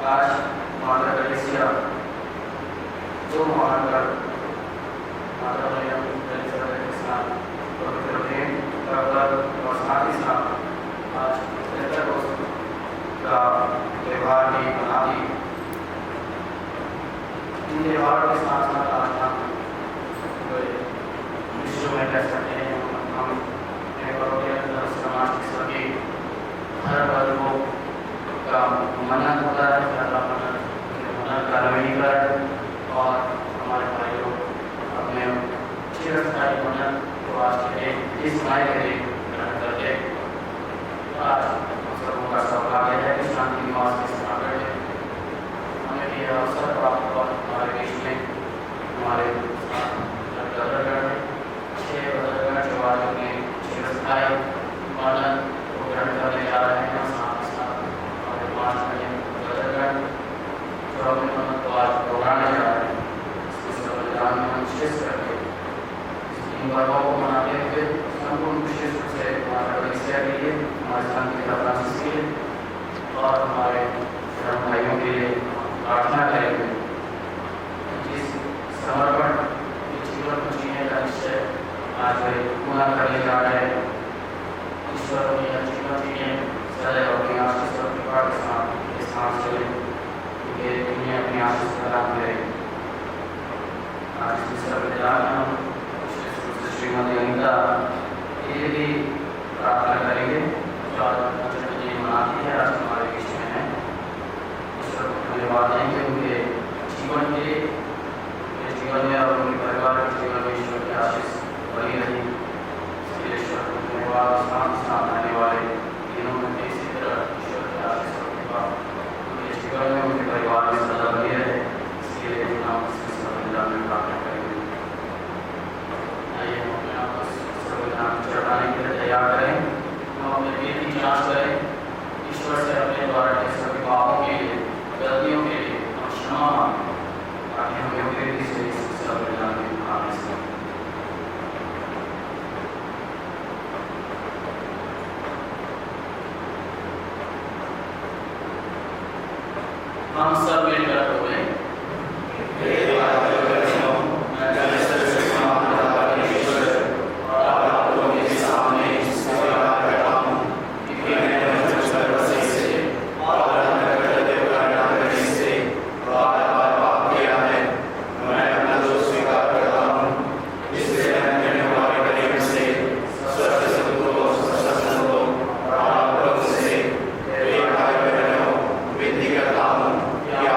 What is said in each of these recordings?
आज माता कलेसिया जो महानगर माता मरियम कलेसिया के साथ पवित्र प्रेम और साथ ही साथ आज पेंटेकोस्ट का त्यौहार भी मना दी। इन त्यौहार के साथ साथ आज हम विश्व में कह सकते हैं हम समाज के सभी हर वर्गों का मन्नत होता है, मन्नत का नवीनीकरण और हमारे भाई लोग अपने चिरस्थायी मन्नत को आज के लिए इस समय के लिए ग्रहण करके आज हम सबों का सौभाग्य है कि शांति निवास के स्थापना में हमें भी अवसर प्राप्त हुआ। हमारे देश में हमारे बदरगढ़ में 6 बदरगढ़ जो आज अपने चिरस्थायी मन्नत को ग्रहण करने जा रहे हैं। साथ ही साथ हमारे 5 बदरगढ़ जो अपने मन्नत को आज दोहराने जा रहे हैं। इसके संविधान में हम विशेष करके इन पर्वों को मनाते हुए संपूर्ण विशेष रूप से हमारे कलेसिया के लिए, हमारे संत पिता फ्रांसिस के लिए और हमारे धर्म भाइयों के लिए प्रार्थना करेंगे। जिस समर्पण जीवन को जीने का निश्चय आज पूरा करने जा रहे हैं, ईश्वर अपनी जीवन जीने सदैव अपनी आशीष और कृपा के साथ इस सांस चले, क्योंकि दुनिया अपनी आशीष प्रदान करेगी। आज इस संविधान में हम श्रीमती अनिता ये भी प्रार्थना करेंगे जो आज जन्मदिन मनाती है, आज हमारे बीच में है। ईश्वर को धन्यवाद देंगे उनके जीवन के जीवन में और उनके परिवार के जीवन में ईश्वर की आशीष बनी रही। इसके लिए ईश्वर को धन्यवाद। साथ आने वाले दिनों में इसी तरह ईश्वर की आशीष और कृपा उनके जीवन में उनके परिवार में सदा बनी रहे। इसके लिए हम संविधान में प्रार्थना करेंगे। आइए हम अपने आप को संविधान चढ़ाने के लिए तैयार करें। हम अपने दिल की जांच करें, ईश्वर से अपने द्वारा के सभी पापों के लिए, गलतियों के लिए हम क्षमा मांगें, ताकि हम योग्य रीति से इस संविधान में भाग ले सकें। हम सब मिलकर बोलें, या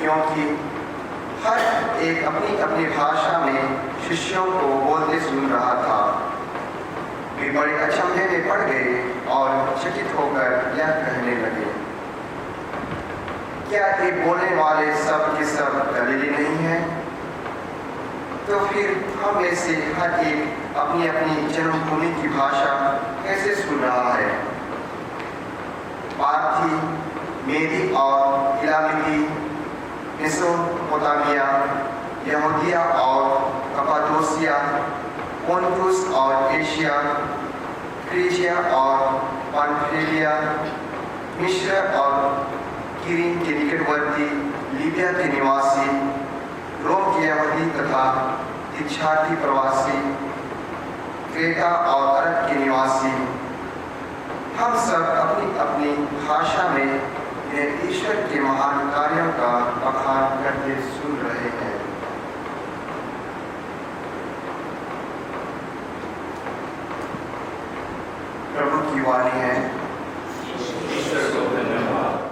क्योंकि हर एक अपनी अपनी भाषा में शिष्यों को बोलते सुन रहा था। वे बड़े अचंभे में पड़ गए और चकित होकर यह कहने लगे, क्या ये बोलने वाले सब के सब गलीली नहीं हैं? तो फिर हम में से हर एक अपनी अपनी जन्मभूमि की भाषा कैसे सुन रहा है? पार्थी, मेदी और इलामी, मेसोपोटामिया, यहूदिया और कपादोसिया, पोंटुस और एशिया, फ्रीजिया और पाम्फिलिया, मिस्र और किरीन के निकटवर्ती लीबिया के निवासी, रोम के यहूदी तथा दीक्षार्थी प्रवासी, क्रेता और अरब के निवासी, हम सब अपनी अपनी भाषा में ईश्वर के महान कार्यों का बखान करते सुन रहे हैं। प्रभु की वाणी है। ईश्वर को धन्यवाद।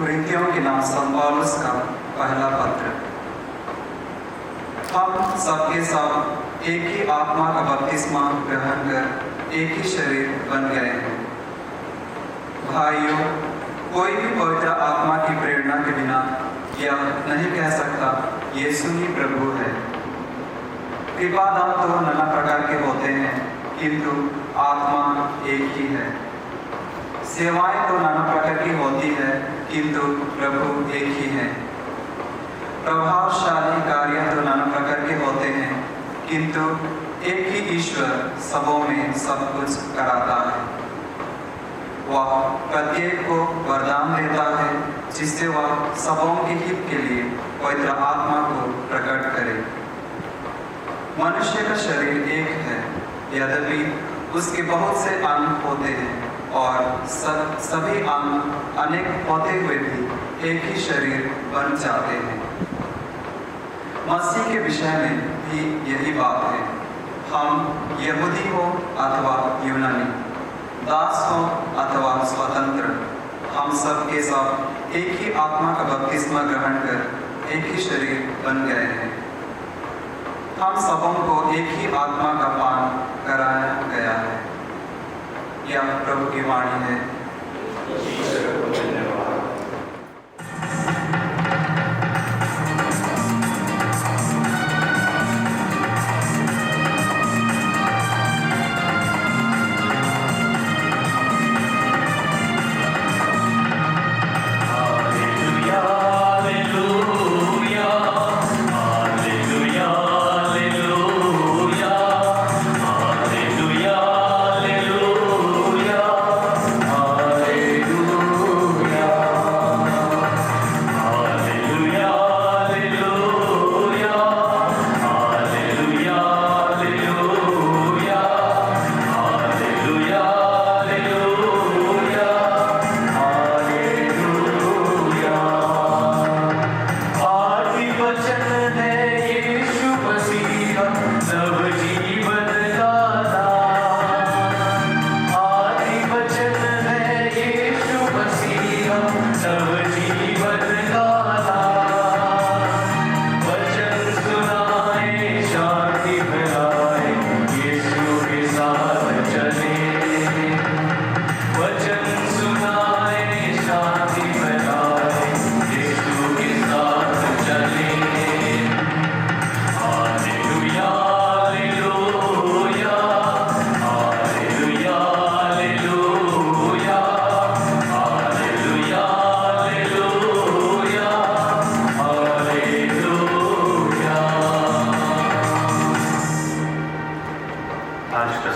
कुरिन्थियों के नाम संत पौलुस का पहला पत्र। हम सबके सब एक ही आत्मा का बपतिस्मा ग्रहण कर एक ही शरीर बन गए हैं। भाइयों, कोई भी पवित्र आत्मा की प्रेरणा के बिना यह नहीं कह सकता यीशु ही प्रभु है। कृपादान तो नाना प्रकार के होते हैं, किंतु आत्मा एक ही है। सेवाएं तो नाना प्रकार की होती है, किंतु प्रभु एक ही है। प्रभावशाली कार्य तो नाना प्रकार के होते हैं, किंतु एक ही ईश्वर सबों में सब कुछ कराता है। वह प्रत्येक को वरदान देता है, जिससे वह सबों के हित के लिए पवित्र आत्मा को प्रकट करे। मनुष्य का शरीर एक है, यद्यपि उसके बहुत से अंग होते हैं और सभी अंग अनेक होते हुए भी एक ही शरीर बन जाते हैं। मसीह के विषय में भी यही बात है। हम यहूदी हो अथवा यूनानी, दास हो अथवा स्वतंत्र, हम सब के सब एक ही आत्मा का बपतिस्मा ग्रहण कर एक ही शरीर बन गए हैं। हम सबों को एक ही आत्मा का पान कराया गया है। यह प्रभु की वाणी है।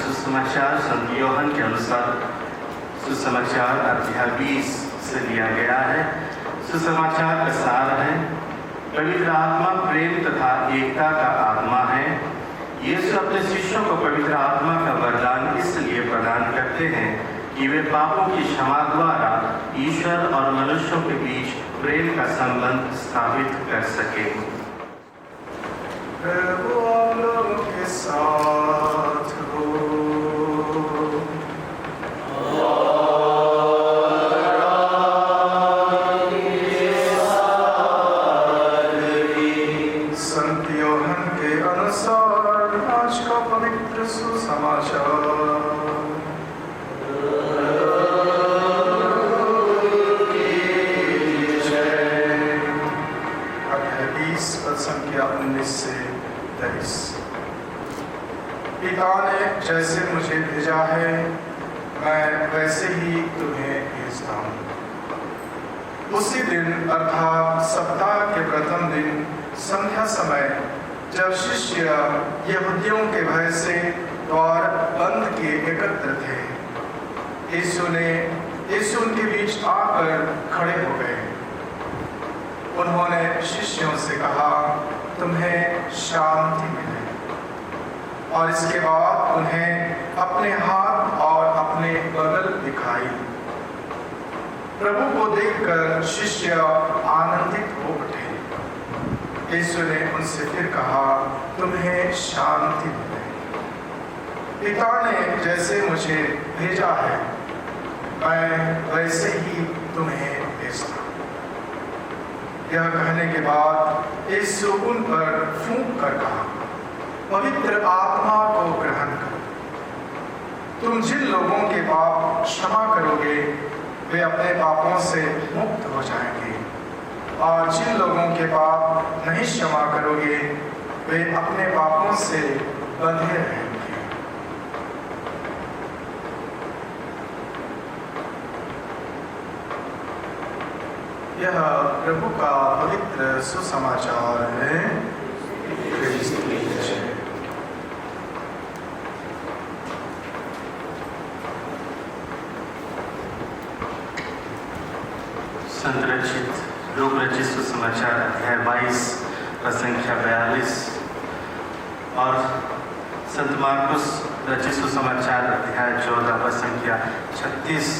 सुसमाचार संत यूहन्ना के अनुसार सुसमाचार अध्याय 20 से लिया गया है। सुसमाचार का सार है, पवित्र आत्मा प्रेम तथा एकता का आत्मा है। यीशु अपने शिष्यों को पवित्र आत्मा का वरदान इसलिए प्रदान करते हैं कि वे पापों की क्षमा द्वारा ईश्वर और मनुष्यों के बीच प्रेम का संबंध स्थापित कर सके। प्रभु आप लोगों के साथ हो। संत यूहन्ना के अनुसार आज का पवित्र सुसमाचार। अध्याय 20 पद संख्या 19 से 23। पिता ने जैसे मुझे भेजा है, मैं वैसे ही तुम्हें भेजता हूँ। उसी दिन अर्थात सप्ताह के प्रथम दिन संध्या समय, जब शिष्य यहूदियों के भय से द्वार बंद किए एकत्र थे, यीशु उनके बीच आकर खड़े हो गए। उन्होंने शिष्यों से कहा, तुम्हें शांति मिले। और इसके बाद उन्हें अपने हाथ और अपने बगल दिखाई। प्रभु को देखकर शिष्य आनंदित हो उठे। यीशु ने उनसे फिर कहा, तुम्हें शांति मिले। पिता ने जैसे मुझे भेजा है, मैं वैसे ही तुम्हें भेजता हूं। यह कहने के बाद यीशु उन पर फूंक कर कहा, पवित्र आत्मा को ग्रहण करो। तुम जिन लोगों के पाप क्षमा करोगे वे अपने पापों से मुक्त हो जाएंगे, और जिन लोगों के पाप नहीं क्षमा करोगे वे अपने पापों से बंधे रहेंगे। यह प्रभु का पवित्र सुसमाचार है। संरचित लोक रचित सुसमाचार अध्याय 22 संख्या 42 और संत मार्कुस रचित सुसमाचार अध्याय 14 संख्या 36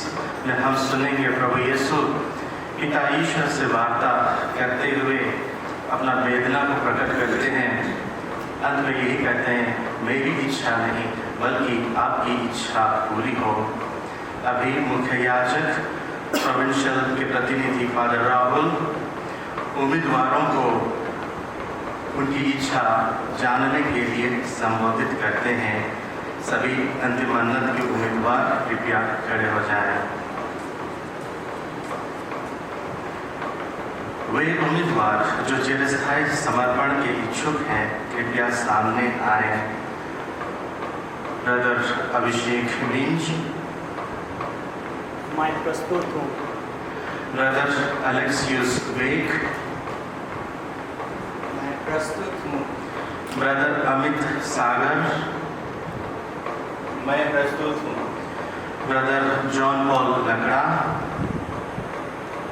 में हम सुनेंगे प्रभु यीशु पिता ईश्वर से वार्ता करते हुए अपना वेदना को प्रकट करते हैं। अंत में यही कहते हैं, मेरी इच्छा नहीं बल्कि आपकी इच्छा पूरी हो। अभी मुख्य याजक प्रोविंशियल के प्रतिनिधि फादर राहुल उम्मीदवारों को उनकी इच्छा जानने के लिए संबोधित करते हैं। सभी अंतिम मन्नत के उम्मीदवार कृपया खड़े हो जाएं। वे उम्मीदवार जो चिरस्थायी समर्पण के इच्छुक हैं कृपया सामने आए। ब्रदर अभिषेक मिंज, मैं प्रस्तुत हूँ। ब्रदर अलेक्सियस वेक, मैं प्रस्तुत हूँ। ब्रदर अमित सागर, मैं प्रस्तुत हूँ। ब्रदर जॉन पॉल लकड़ा,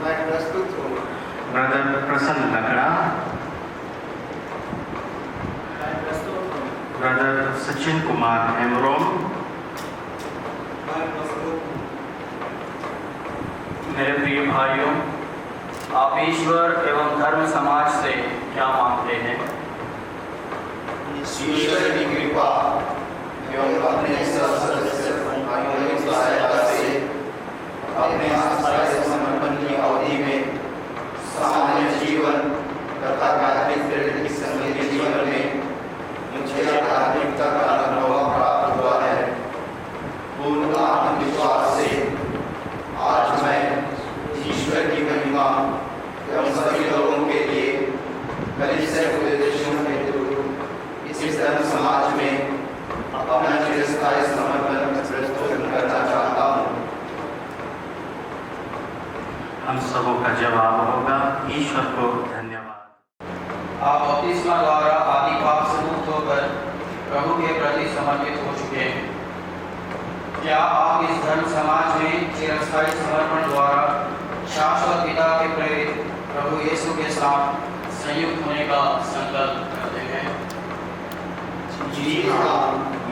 मैं प्रस्तुत हूँ। ब्रदर प्रसन्न लकड़ा, मैं प्रस्तुत हूँ। ब्रदर सचिन कुमार हेमरोम, मैं प्रस्तुत हूँ। मेरे प्रिय भाइयों, आप ईश्वर एवं धर्म समाज से क्या मांगते हैं? ईश्वर की कृपा एवं अपने सब सदस्य भाइयों की सहायता से अपने आस्थाई समर्पण की अवधि में सामान्य जीवन तथा आध्यात्मिक प्रेरित की संगीत जीवन में मुझे आध्यात्मिकता का अनुभव प्राप्त हुआ है। पूर्ण आत्मविश्वास से आज मैं ईश्वर की महिमा एवं सभी लोगों के लिए कलीसिया के उद्देश्यों हेतु इस धर्म समाज में अपना चिरस्थायी समर्पण प्रस्तुत करना चाहता हूँ। हम सबों का जवाब होगा, ईश्वर को धन्यवाद। आप बपतिस्मा द्वारा आदि पाप से मुक्त होकर प्रभु के प्रति समर्पित हो चुके हैं। क्या आप इस धर्म समाज में चिरस्थायी समर्पण द्वारा शाश्वत पिता के प्रेरित प्रभु यीशु के साथ संयुक्त होने का संकल्प करते हैं? जी हाँ,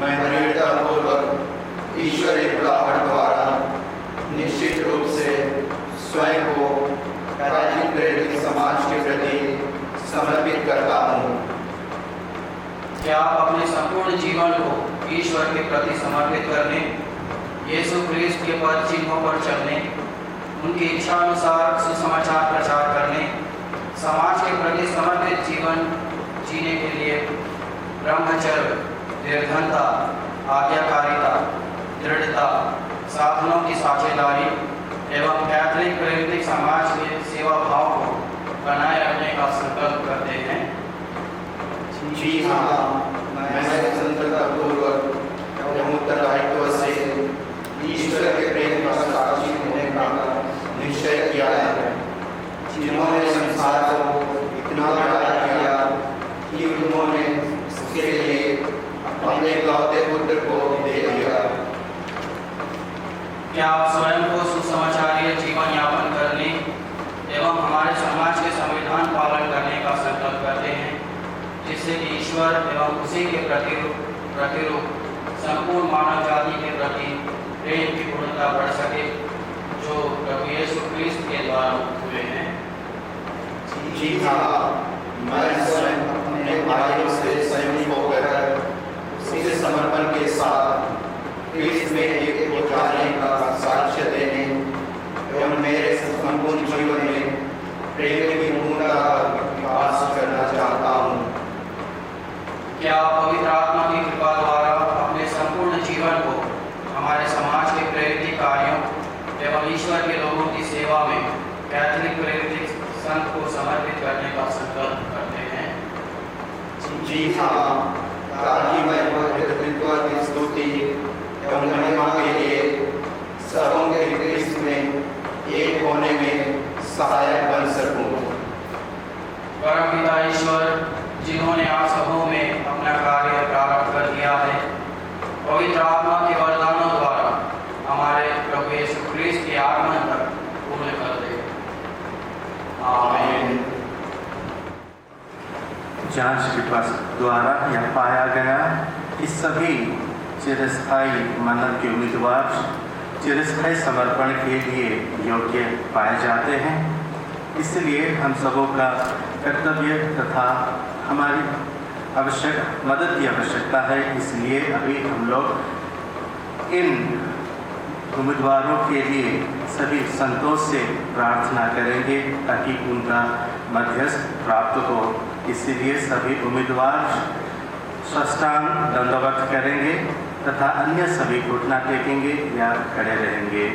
मैं दृढ़तापूर्वक ईश्वरीय बुलाहट द्वारा निश्चित रूप से स्वयं को कैथोलिक प्रेरित समाज के प्रति समर्पित करता हूँ। क्या आप अपने संपूर्ण जीवन को ईश्वर के प्रति समर्पित करने, यीशु क्रिस्ट के पद चिन्हों पर चलने, उनकी इच्छा अनुसार सुसमाचार प्रचार करने, समाज के प्रति समर्पित जीवन जीने के लिए ब्रह्मचर्य, निर्धनता, आज्ञाकारिता, दृढ़ता, साधनों की साझेदारी एवं कैथोलिक प्रेरित समाज के सेवा भाव को बनाए रखने का संकल्प करते हैं? जी हाँ, मैं स्वतंत्रतापूर्वक एवं उत्तरदायित्व से ईश्वर के प्रेम का साक्षी होने का निश्चय किया है, जिन्होंने संसार को इतना प्यार किया कि उन्होंने उसके लिए अपने इकलौते पुत्र को दे दिया। क्या आप स्वयं को सुसमाचारीय जीवन यापन करने एवं हमारे समाज के संविधान पालन करने का संकल्प करते हैं, जिससे कि ईश्वर एवं उसी के प्रतिरूप संपूर्ण मानव जाति के प्रति प्रेम की पूर्णता बढ़ सके, जो प्रभु यीशु क्रिस्ट के द्वारा हुए हैं? जी हाँ, मैं स्वयं अपने भाइयों से संयुक्त होकर उसी समर्पण के साथ क्रिस्त में एक हो जाने का साक्ष्य देने एवं मेरे संपूर्ण जीवन में प्रेम की पूर्णता कैथोलिक प्रेरित संघ को समर्पित करने का संकल्प करते हैं। जी हाँ, ताकि मैं पवित्रत्व की स्तुति एवं महिमा के लिए सबों के क्रिस्त में एक होने में सहायक बन सकूं। परमपिता ईश्वर, जिन्होंने आप सबों में अपना कार्य प्रारंभ कर दिया है, पवित्र आत्मा के वरदानों द्वारा हमारे प्रभु यीशु क्रिस्त के आगमन तक पूर्ण कर दे। आमीन। जांच विपक्ष द्वारा यह पाया गया कि सभी चिरस्थायी मन्नत के उम्मीदवार चिरस्थायी समर्पण के लिए योग्य पाए जाते हैं। इसलिए हम सबों का कर्तव्य तथा हमारी मदद की आवश्यकता है। इसलिए अभी हम लोग इन उम्मीदवारों के लिए सभी संतोष से प्रार्थना करेंगे ताकि उनका मध्यस्थ प्राप्त हो। इसलिए सभी उम्मीदवार साष्टांग दंडवत करेंगे तथा अन्य सभी घुटना टेकेंगे या खड़े रहेंगे।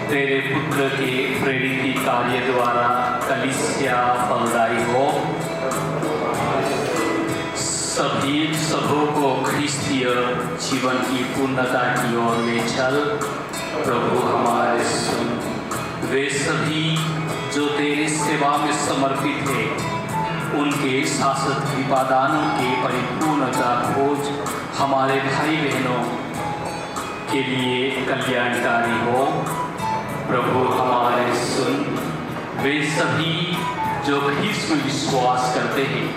तेरे पुत्र के प्रेरित कार्य द्वारा कलीसिया फलदायी हो। सभी सबों को ख्रिस्तीय जीवन की पूर्णता की ओर ले चल। प्रभु हमारे सुन। वे सभी जो तेरी सेवा में समर्पित थे, उनके शाश्वत कृपादानों की परिपूर्णता खोज हमारे भाई बहनों के लिए कल्याणकारी हो। प्रभु हमारे सुन। वे सभी जो ख्रीस्त में विश्वास करते हैं,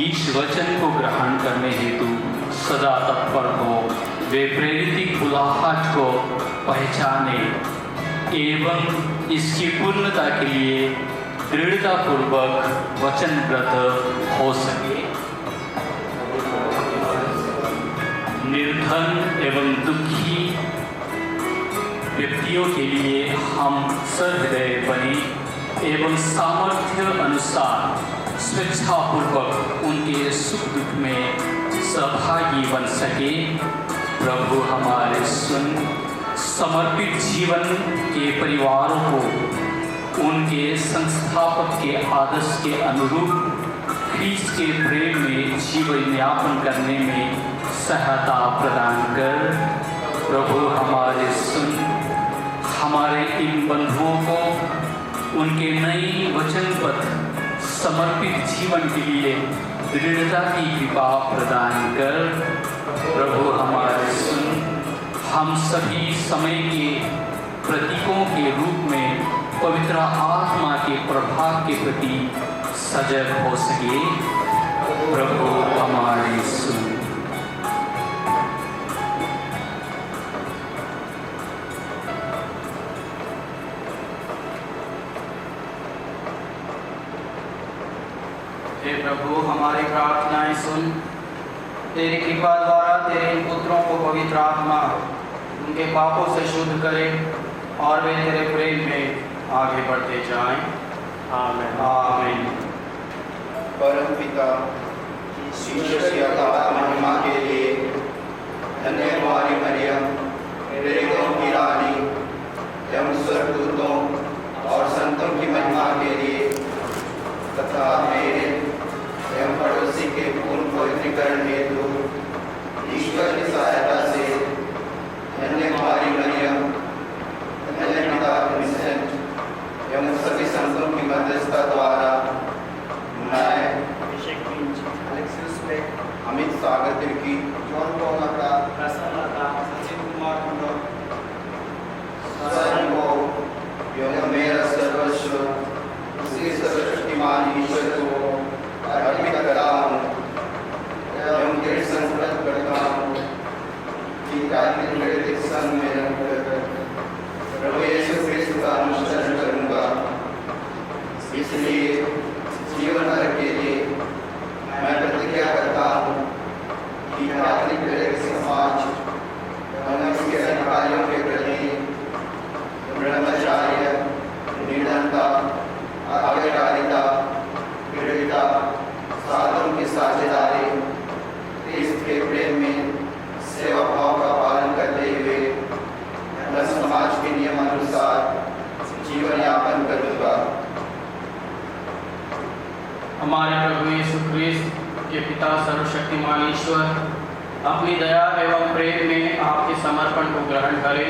इस वचन को ग्रहण करने हेतु सदा तत्पर हो। वे प्रेरित बुलाहट को पहचाने एवं इसकी पूर्णता के लिए दृढ़तापूर्वक वचनबद्ध हो सके। निर्धन एवं दुखी व्यक्तियों के लिए हम सहृदय बने एवं सामर्थ्य अनुसार स्वेच्छापूर्वक उनके सुख दुख में सहभागी बन सके। प्रभु हमारे सुन। समर्पित जीवन के परिवारों को उनके संस्थापक के आदर्श के अनुरूप ख्रीस्त के प्रेम में जीवन यापन करने में सहायता प्रदान कर। प्रभु हमारे सुन। हमारे इन बंधुओं को उनके नई वचनबद्ध समर्पित जीवन के लिए दृढ़ता की कृपा प्रदान कर। प्रभु हमारे सुन। हम सभी समय के प्रतीकों के रूप में पवित्र आत्मा के प्रभाव के प्रति सजग हो सके। प्रभु हमारे सुन। हे प्रभु, हमारी प्रार्थनाएं सुन। तेरी कृपा द्वारा तेरे इन पुत्रों को पवित्र आत्मा उनके पापों से शुद्ध करे और वे तेरे प्रेम में आगे बढ़ते जाएं। आमीन। आमीन। परम पिता, ईश्वर की अगाध महिमा के लिए धन्य हमारी मरियम, प्रेरितों की रानी एवं स्वर्गदूतों और संतों की महिमा के लिए तथा मेरे एवं पड़ोसी के पूर्ण पवित्रीकरण हेतु ईश्वर की सहायता से धन्य हमारी मरियम, धन्य पिता विंसेंट एवं सभी संतों की मध्यस्थता द्वारा मैं अमित सागर तिर्की, जॉन पॉल लता, प्रसन्न लता, सचिन कुमार कुंडो, स्वयं को एवं मेरा सर्वस्व उसी सर्वशक्तिमान ईश्वर को अर्पित करता हूँ एवं तेरे संकल्प करता हूँ कि कार्य मेरे संग में रहकर प्रभु यीशु क्रिस्त का अनुसरण करूँगा। इसलिए जीवन भर के लिए मैं प्रतिज्ञा करता हूँ कि कैथोलिक प्रेरित समाज एवं इसके अधिकारियों के प्रति ब्रह्मचर्य, निर्धनता, आज्ञाकारिता, दृढ़ता, साधनों की साझेदारी, ख्रीस्त के प्रेम में सेवा भाव का पालन करते हुए मैं समाज के नियमानुसार जीवन यापन करूँगा। हमारे प्रभु यीशु ख्रीस्त के पिता सर्वशक्तिमान ईश्वर अपनी दया एवं प्रेम में आपके समर्पण को ग्रहण करे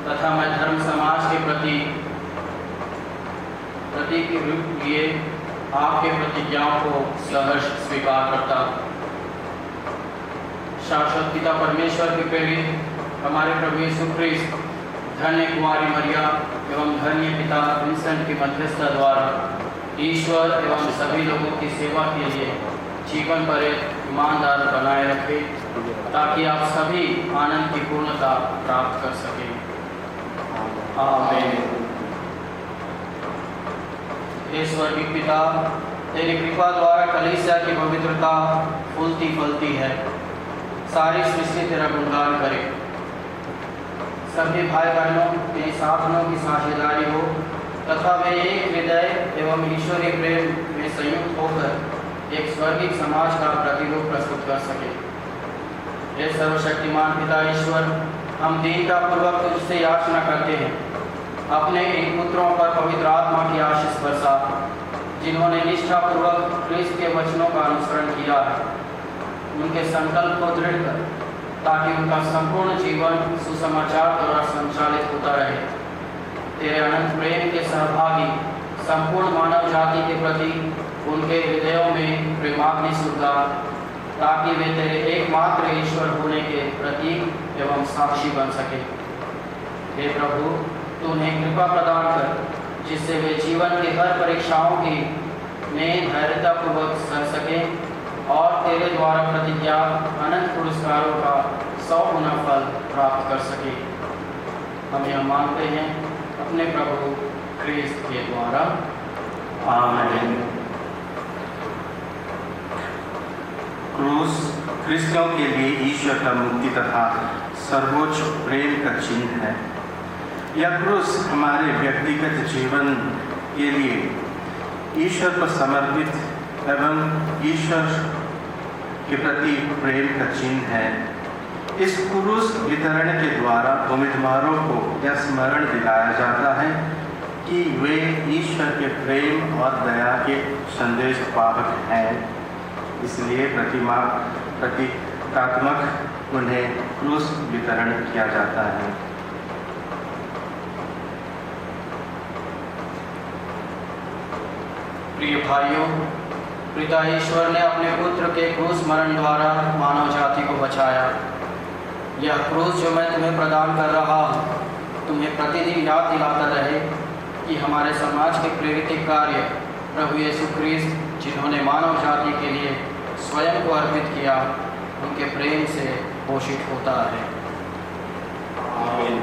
तथा मैं धर्म समाज के प्रतीक के रूप लिए आपके प्रतिज्ञाओं को सहर्ष स्वीकार करता हूँ। शाश्वत पिता परमेश्वर के प्रेरित हमारे प्रभु यीशु ख्रीस्त धन्य कुमारी मरिया एवं धन्य पिता विंसेंट की मध्यस्थता द्वारा ईश्वर एवं सभी लोगों की सेवा के लिए जीवन पर एक ईमानदार बनाए रखे ताकि आप सभी आनंद की पूर्णता प्राप्त कर सकें। आमीन। हे स्वर्गीय पिता, तेरी कृपा द्वारा कलीसिया की पवित्रता फूलती फलती है। सारी सृष्टि तेरा गुणगान करे। सभी भाई बहनों तेरी साधनों की साझेदारी हो तथा वे एक हृदय एवं ईश्वरीय प्रेम में संयुक्त होकर एक स्वर्गीय समाज का प्रतिरूप प्रस्तुत कर सके। हे सर्वशक्तिमान पिता ईश्वर, हम दीनतापूर्वक तुझसे याचना करते हैं, अपने इन पुत्रों पर पवित्र आत्मा की आशीष बरसा, जिन्होंने निष्ठापूर्वक ख्रीस्त के वचनों का अनुसरण किया है उनके संकल्प को दृढ़ कर, ताकि उनका संपूर्ण जीवन सुसमाचार द्वारा संचालित होता रहे। तेरे अनंत प्रेम के सहभागी संपूर्ण मानव जाति के प्रति उनके हृदयों में प्रेमाग्नि सुलगा, ताकि वे तेरे एकमात्र ईश्वर होने के प्रतीक एवं साक्षी बन सके। हे प्रभु, तू उन्हें कृपा प्रदान कर, जिससे वे जीवन की हर परीक्षाओं की में धैर्यतापूर्वक सह सके और तेरे द्वारा प्रतिज्ञा अनंत पुरस्कारों का 100 गुना फल प्राप्त कर सके। हम यह मानते हैं अपने प्रभु क्रिस्त के द्वारा। आमीन। क्रूस क्रिस्तियों के लिए ईश्वर का मुक्ति तथा सर्वोच्च प्रेम का चिन्ह है। यह क्रूस हमारे व्यक्तिगत जीवन के लिए ईश्वर को समर्पित एवं ईश्वर के प्रति प्रेम का चिन्ह है। इस क्रूस वितरण के द्वारा उम्मीदवारों को यह स्मरण दिलाया जाता है कि वे ईश्वर के प्रेम और दया के संदेश पावक हैं। इसलिए प्रतीकात्मक उन्हें क्रूस वितरण किया जाता है। प्रिय भाइयों, पिता ईश्वर ने अपने पुत्र के क्रूस मरण द्वारा मानव जाति को बचाया। यह क्रूस जो मैं तुम्हें प्रदान कर रहा हूँ, तुम्हें प्रतिदिन याद दिलाता रहे कि हमारे समाज के प्रेरित कार्य प्रभु यीशु क्रिस्त, जिन्होंने मानव जाति के लिए स्वयं को अर्पित किया, उनके प्रेम से पोषित होता है। आमीन।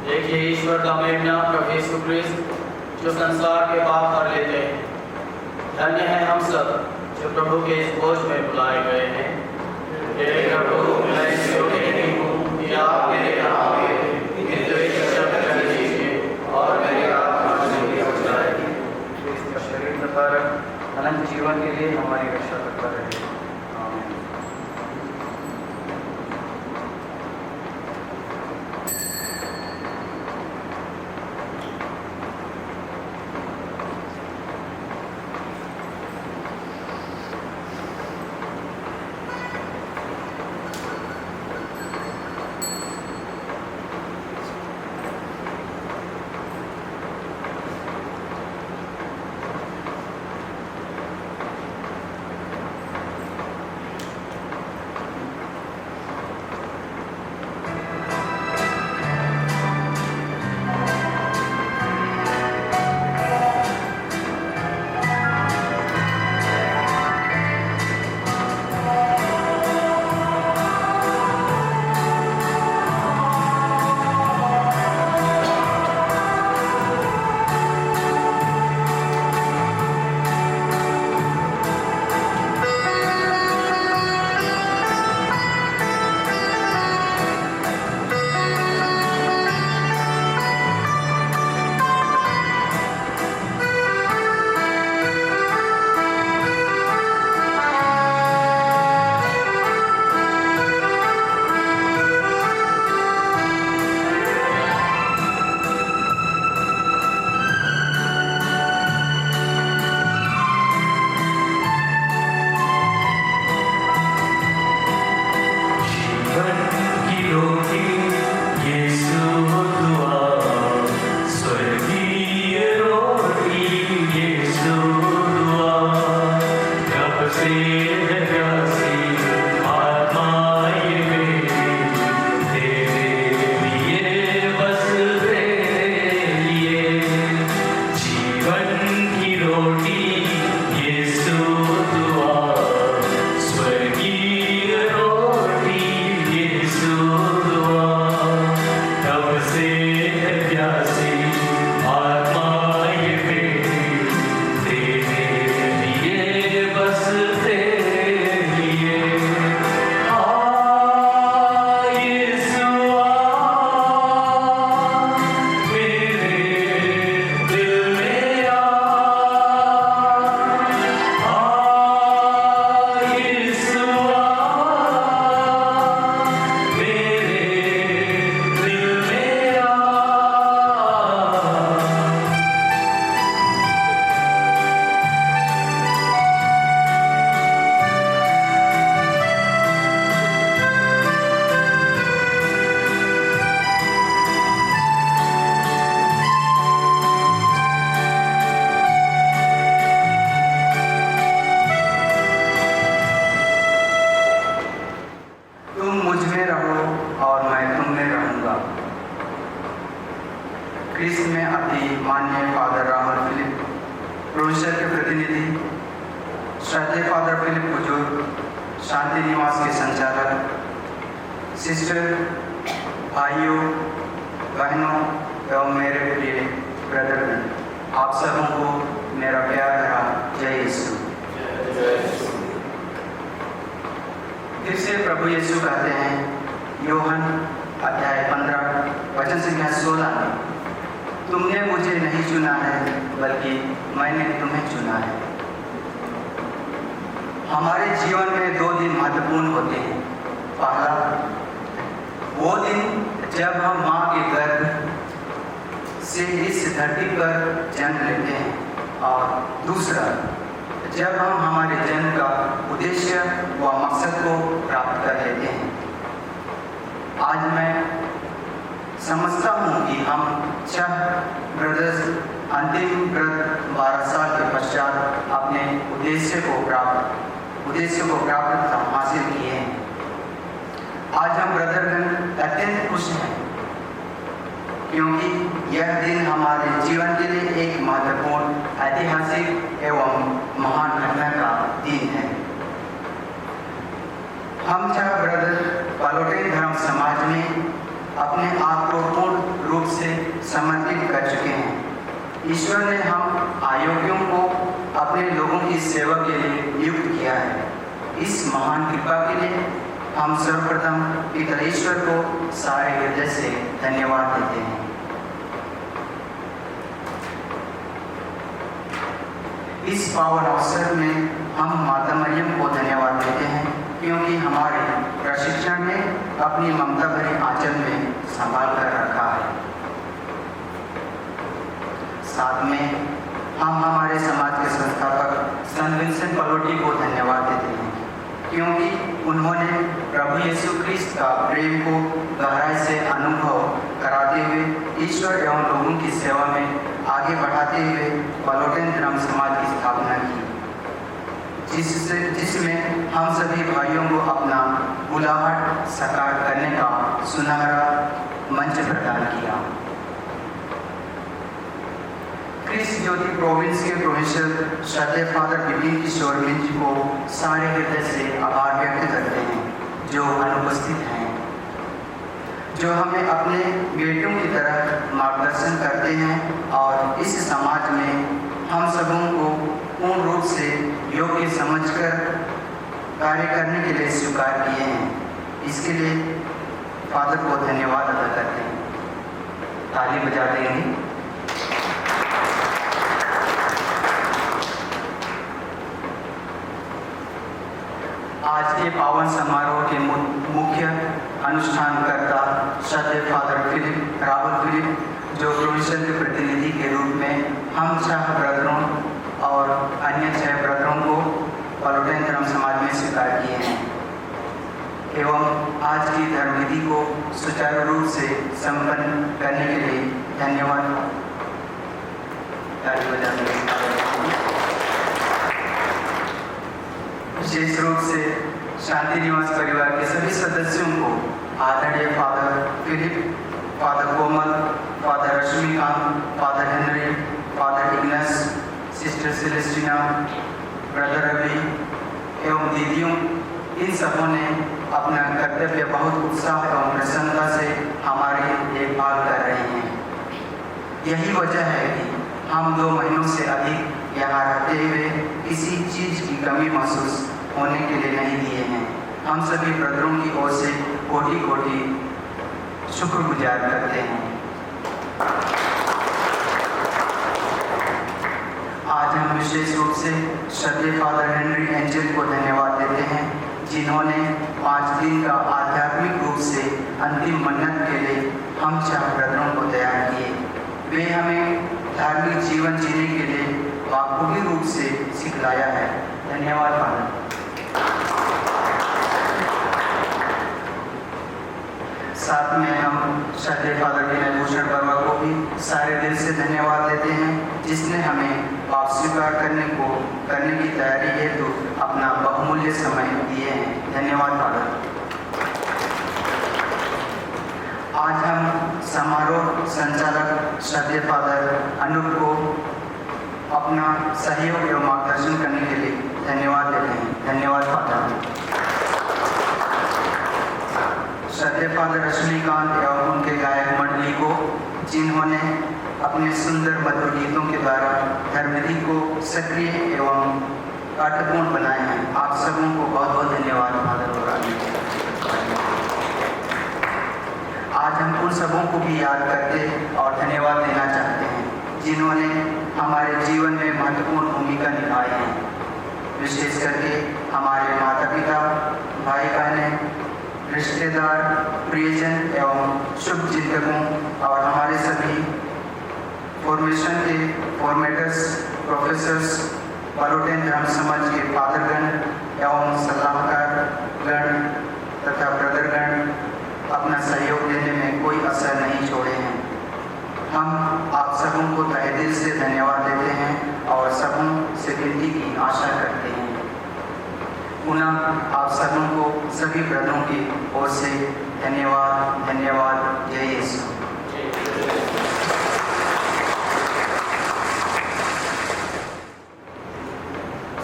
देखिए ईश्वर का मेमना प्रभु यीशु क्रिस्त, जो संसार के पाप हर लेते हैं। धन्य है हम सब जो प्रभु के इस भोज में बुलाए गए हैं। हे प्रभु, मैं इस योग्य नहीं हूँ कि आप मेरे यहाँ आए, किंतु एक शब्द कह दीजिए और मेरी आत्मा जिंदगी हो जाएगी। क्रिस्त का शरीर तथा रक्त अनंत जीवन के लिए हमारी रक्षा करता रहे। आमीन। श्रद्धेय फादर फिलिप बुजुर्ग, शांति निवास के संचालक, सिस्टर, भाइयों, बहनों एवं मेरे प्रिय ब्रदर, आप सबों को मेरा प्यार भरा जय यीशु। फिर से प्रभु यीशु कहते हैं यूहन्ना अध्याय 15 वचन संख्या 16 में, तुमने मुझे नहीं चुना है बल्कि मैंने तुम्हें चुना है। हमारे जीवन में 2 दिन महत्वपूर्ण होते हैं। पहला वो दिन जब हम माँ के गर्भ से इस धरती पर जन्म लेते हैं, और दूसरा जब हम हमारे जन्म का उद्देश्य व मकसद को प्राप्त कर लेते हैं। आज मैं समझता हूँ कि हम 6 ब्रदर्स अंतिम व्रत 12 साल के पश्चात अपने उद्देश्य को प्राप्त हासिल किए हैं। आज हम ब्रदरगण अत्यंत खुश हैं क्योंकि यह दिन हमारे जीवन के लिए एक महत्वपूर्ण, ऐतिहासिक एवं महान घटना का दिन है। हम 6 ब्रदर पालोटेन धर्म समाज में अपने आप को पूर्ण रूप से समर्पित कर चुके हैं। ईश्वर ने हम अयोग्यों को अपने लोगों की सेवा के लिए नियुक्त किया है। इस महान कृपा के लिए हम सर्वप्रथम पिता ईश्वर को सारे हृदय से धन्यवाद देते हैं। इस पावन अवसर में हम माता मरियम को धन्यवाद देते हैं क्योंकि हमारे प्रशिक्षण ने अपनी ममता भरी आंचल में संभाल कर रखा है। साथ में हम हमारे समाज के संस्थापक संत विंसेंट पलोटी को धन्यवाद देते हैं क्योंकि उन्होंने प्रभु यीशु ख्रिस्त का प्रेम को गहराई से अनुभव कराते हुए ईश्वर एवं लोगों की सेवा में आगे बढ़ाते हुए पलोटेन धर्म समाज की स्थापना की, जिसमें हम सभी भाइयों को अपना बुलाहट साकार करने का सुनहरा मंच प्रदान किया। क्रिस्ट ज्योति प्रोविंस के प्रोविंशियल श्रद्धेय फादर विपिन किशोर मिंज को सारे हृदय से आभार व्यक्त करते हैं जो अनुपस्थित हैं, जो हमें अपने बेटों की तरह मार्गदर्शन करते हैं और इस समाज में हम सबों को पूर्ण रूप से योग्य समझकर कार्य करने के लिए स्वीकार किए हैं। इसके लिए फादर को धन्यवाद अदा करते हैं। ताली बजा देंगे। आज के पावन समारोह के मुख्य अनुष्ठानकर्ता श्रद्धेय फादर फिलिप रावल फिलिप, जो प्रोविंशियल के प्रतिनिधि के रूप में हम 6 ब्रदरों और अन्य 6 ब्रदरों को पलोटेन धर्म समाज में स्वीकार किए हैं एवं आज की धर्मविधि को सुचारू रूप से संपन्न करने के लिए धन्यवाद। विशेष रूप से शांति निवास परिवार के सभी सदस्यों को आदरणीय father Philip, father Komal, father Rashmikant, father Henry, father Ignas, sister Celestina, brother Ravi एवं दीदियों, इन सबों ने अपना कर्तव्य बहुत उत्साह एवं प्रसन्नता से हमारी देखभाल कर रहे हैं। यही वजह है कि हम 2 महीनों से अधिक यहाँ रहते हुए किसी चीज़ की कमी महसूस होने के लिए नहीं दिए हैं। हम सभी ब्रदरों की ओर से कोटि शुक्रगुजार करते हैं। आज हम विशेष रूप से श्रद्धेय फादर हेनरी एंजल को धन्यवाद देते हैं जिन्होंने 5 दिन का आध्यात्मिक रूप से अंतिम मन्नत के लिए हम 6 ब्रदरों को तैयार किए। वे हमें धार्मिक जीवन जीने के लिए बाखूबी रूप से सिखलाया है। धन्यवाद फादर। साथ में हम श्रद्धेय फादर विनय भूषण वर्मा को भी सारे दिल से धन्यवाद देते हैं जिसने हमें पाप स्वीकार करने की तैयारी हेतु अपना बहुमूल्य समय दिए हैं। धन्यवाद फादर। आज हम समारोह संचालक श्रद्धेय फादर अनूप को अपना सहयोग एवं मार्गदर्शन करने के लिए धन्यवाद फादर रजनीकांत एवं उनके गायक मंडली को, जिन्होंने अपने सुंदर मधुर गीतों के द्वारा धर्मनीति को सक्रिय एवं अर्थपूर्ण बनाए हैं। आप सबों को बहुत बहुत धन्यवाद फादर और आज हम उन सबों को भी याद करते और धन्यवाद देना चाहते हैं जिन्होंने हमारे जीवन में महत्वपूर्ण भूमिका निभाई है, विशेष करके हमारे माता पिता, भाई बहनें, रिश्तेदार, प्रियजन एवं शुभ चिंतकों और हमारे सभी फॉर्मेशन के फॉर्मेटर्स, प्रोफेसर्स, बालोटेन धर्म समाज के फादरगण एवं सलाहकार गण तथा ब्रदरगण अपना सहयोग देने में कोई असर नहीं छोड़े हैं। हम आप सबों को तहे दिल से धन्यवाद देते हैं और सबों से विनती की आशा करते हैं। पुनः आप सबों को सभी ब्रदरों की ओर से धन्यवाद धन्यवाद। जय यीशु।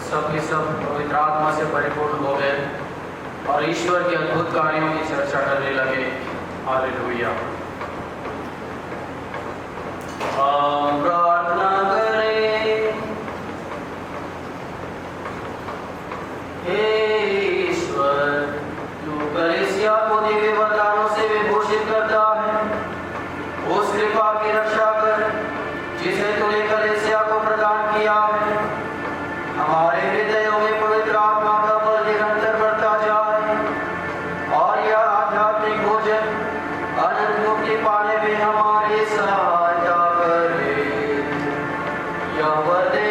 सब के सब पवित्र आत्मा से परिपूर्ण हो गए और ईश्वर के अद्भुत कार्यों की चर्चा करने लगे। हालेलुया। प्रार्थना करें। हे ईश्वर, तू कलीसिया को दिव्य वरदानों से विभूषित करता है, उस कृपा की रक्षा कर जिसे तूने कलीसिया को प्रदान किया है। हमारे हृदयों में पवित्र आत्मा का बल निरंतर बढ़ता जाए और यह आध्यात्मिक भोजन अनंत मुक्ति पाने में हमारी सहायता करे। यह वर दे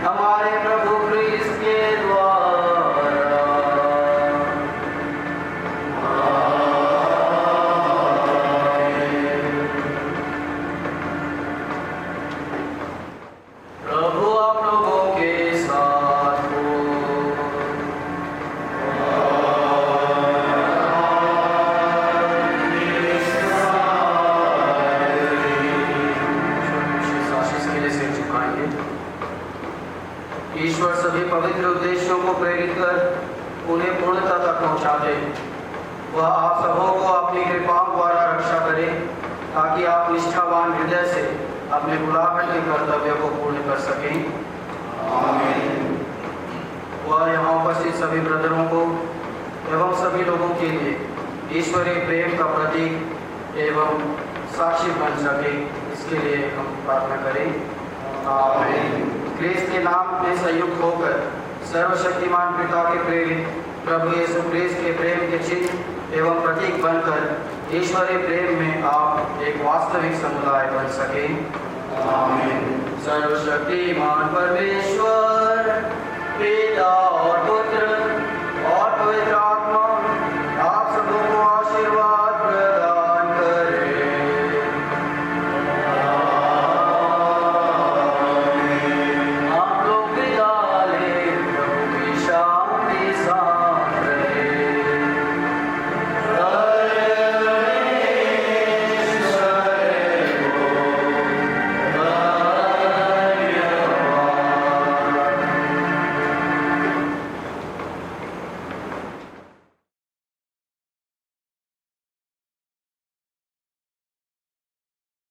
हमारे प्रभु क्रिस्त के द्वारा। प्रभु आप लोगों के साथ हो। आशीष के लिए सिर झुकाएंगे। ईश्वर सभी पवित्र उद्देश्यों को प्रेरित कर उन्हें पूर्णता तक पहुंचा दे। वह आप सबों को अपनी कृपाओं द्वारा रक्षा करे ताकि आप निष्ठावान हृदय से अपने बुलाहट के कर्तव्य को पूर्ण कर सकें। आमीन। वह यहाँ उपस्थित सभी ब्रदरों को एवं सभी लोगों के लिए ईश्वरीय प्रेम का प्रतीक एवं साक्षी बन सके, इसके लिए हम प्रार्थना करें। आमीन। क्रिस्त के नाम में संयुक्त होकर सर्वशक्तिमान पिता के प्रेरित प्रभु यीशु क्रिस्त के प्रेम के चिन्ह एवं प्रतीक बनकर ईश्वरीय प्रेम में आप एक वास्तविक समुदाय बन सके। आमीन। सर्वशक्तिमान परमेश्वर पिता